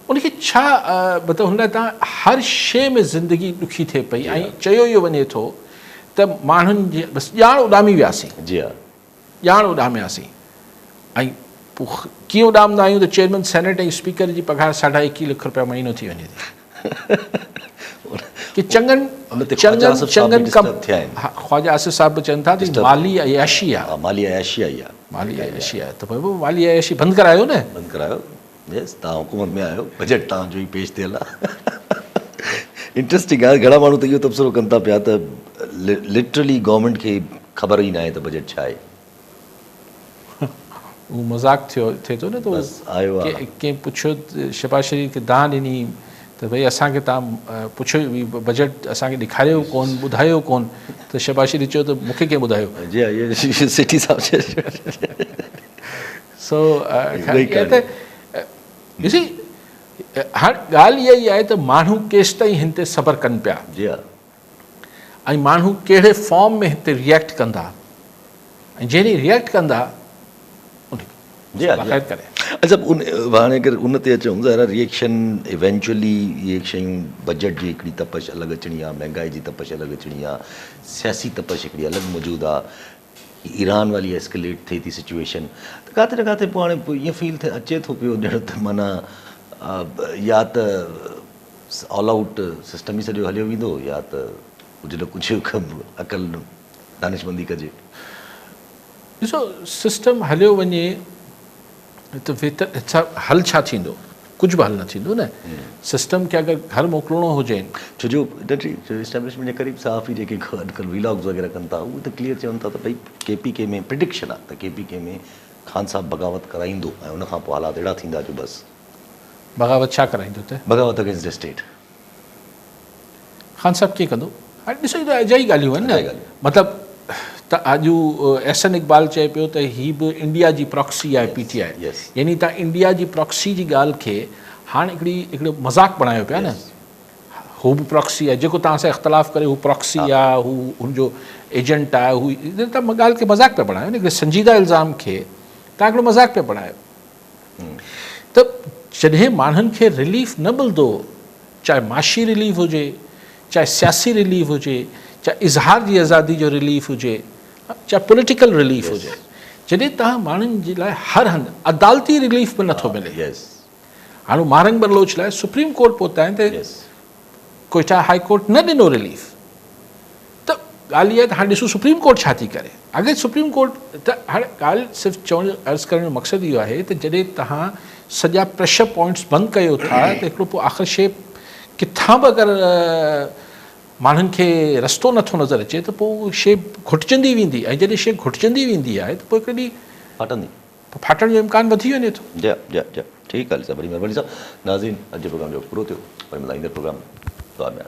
उनखे छा मतिलबु हुन लाइ तव्हां हर शइ में ज़िंदगी ॾुखी थिए पई। ऐं चयो इहो वञे थो त माण्हुनि जे बसि ॼाण उॾामी वियासीं। जी हा, ॼाण उॾामियासीं। ऐं पोइ कीअं उॾामंदा आहियूं त चेयरमैन सेनेट ऐं स्पीकर जी पघार 21 लख रुपया महीनो थी वञे थी कि चङनि कम। ख्वाजा आसिफ साहिब बि चवनि था त माली अयाशी आहे, माली अयाशी आई आहे, माली अयाशी आहे। त पोइ माली अयाशी बंदि करायो न, बंदि करायो। यस, तव्हां हुकूमत में आहियो, बजट तव्हांजो ई पेश थियल आहे। इंट्रस्टिंग आहे, घणा माण्हू त इहो तबसरो कनि था पिया त लिटरली गवर्नमेंट खे ख़बर ई न आहे त बजट छा आहे। उहो मज़ाक थिए थो न। त आयो आहे, कंहिं पुछियो शहबाज शरीफ़ खे दान ॾिनी त भई असांखे तव्हां पुछियो बजट असांखे ॾेखारियो कोन, ॿुधायो कोन, त शहबाज शरीफ़ चयो त मूंखे कंहिं ॿुधायो। जी हा, इहे सिटी साहिब सो ॾिसी हाणे ॻाल्हि इहा ई आहे त माण्हू केसि ताईं हिन ते सब्र कनि पिया। जी हा, ऐं माण्हू कहिड़े फॉर्म में हिते रिएक्ट कंदा, ऐं जहिड़ी रिएक्ट कंदा जी हा करे। अच्छा, हाणे अगरि उन ते अचूं ज़रा रिएक्शन इवेंचुअली इहे शयूं बजट जी हिकिड़ी तपश अलॻि अचणी आहे, महांगाई जी तपश अलॻि अचणी आहे, सियासी तपश हिकिड़ी अलॻि मौजूदु आहे, ईरान वाली एस्केलेट थिए थी सिचुएशन, त किथे न किथे पोइ हाणे ईअं फील थिए अचे थो पियो ॼण त माना या त ऑल आउट सिस्टम ई सॼो हलियो वेंदो या त कुझु न कुझु अकल दानिशमंदी कजे। ॾिसो सिस्टम हलियो वञे त हल छा थींदो? कुझु बि हल न थींदो न। सिस्टम खे अगरि घर मोकिलिणो हुजे, छो जो एस्टेब्लिशमेंट जे क़रीब साफ़ ई जेके अॼुकल्ह वीलॉग्स वग़ैरह कनि था उहे त क्लियर चवनि था त भई KPK में प्रिडिक्शन आहे त KPK में ख़ान साहब बग़ावत कराईंदो ऐं उनखां पोइ हालात अहिड़ा थींदा जो बसि। बग़ावत छा कराईंदो? त बग़ावत अगेंस्ट द स्टेट ख़ान साहब कीअं कंदो? हाणे ॾिसो इहे त अजाई ॻाल्हियूं आहिनि न। मतिलबु त अॼु एहसन इक़बाल चए पियो त हीअ बि इंडिया जी प्रॉक्सी आहे PTI, यानी तव्हां इंडिया जी प्रॉक्सी जी ॻाल्हि खे हाणे हिकिड़ो मज़ाक बणायो पिया न। हू बि प्रॉक्सी आहे, जेको तव्हां सां इख़्तिलाफ़ करे हू प्रॉक्सी आहे, हू हुनजो एजेंट आहे, हू तव्हां ॻाल्हि खे मज़ाक पिया बणायो न। हिकिड़े संजीदा इल्ज़ाम खे तव्हां हिकिड़ो मज़ाक पिया बणायो। त जॾहिं माण्हुनि खे रिलीफ न मिलंदो, चाहे माशी रिलीफ हुजे, चाहे सियासी रिलीफ हुजे, चाहे इज़हार जी आज़ादी जो रिलीफ हुजे, चाहे पॉलिटिकल रिलीफ हुजे, जॾहिं तव्हां माण्हुनि जे लाइ हर हंधि अदालती रिलीफ बि नथो मिले। हाणे मारंग बलोच लाइ सुप्रीम कोर्ट पहुता आहिनि त कोयटा हाई कोर्ट न ॾिनो रिलीफ। त ॻाल्हि इहा आहे त हाणे ॾिसो सुप्रीम कोर्ट छा थी करे। अगरि सुप्रीम कोर्ट त हाणे ॻाल्हि सिर्फ़ु चवण अर्ज़ु करण जो मक़सदु इहो आहे त जॾहिं तव्हां सॼा प्रेशर पॉइंट्स बंदि कयो था त हिकिड़ो पोइ आख़िर शइ किथां बि अगरि माण्हुनि खे रस्तो नथो नज़र अचे त पोइ शइ घुटिजंदी वेंदी ऐं जॾहिं शइ घुटिजंदी वेंदी आहे त पोइ हिकु ॾींहुं फाटंदी, फाटण जो इम्कान वधी वञे थो। ठीकु आहे, वॾी महिरबानी साहब। नाज़रीन, अॼु जो प्रोग्राम जो पूरो थियो, वरी मिलाईंदड़ प्रोग्राम दुआ में।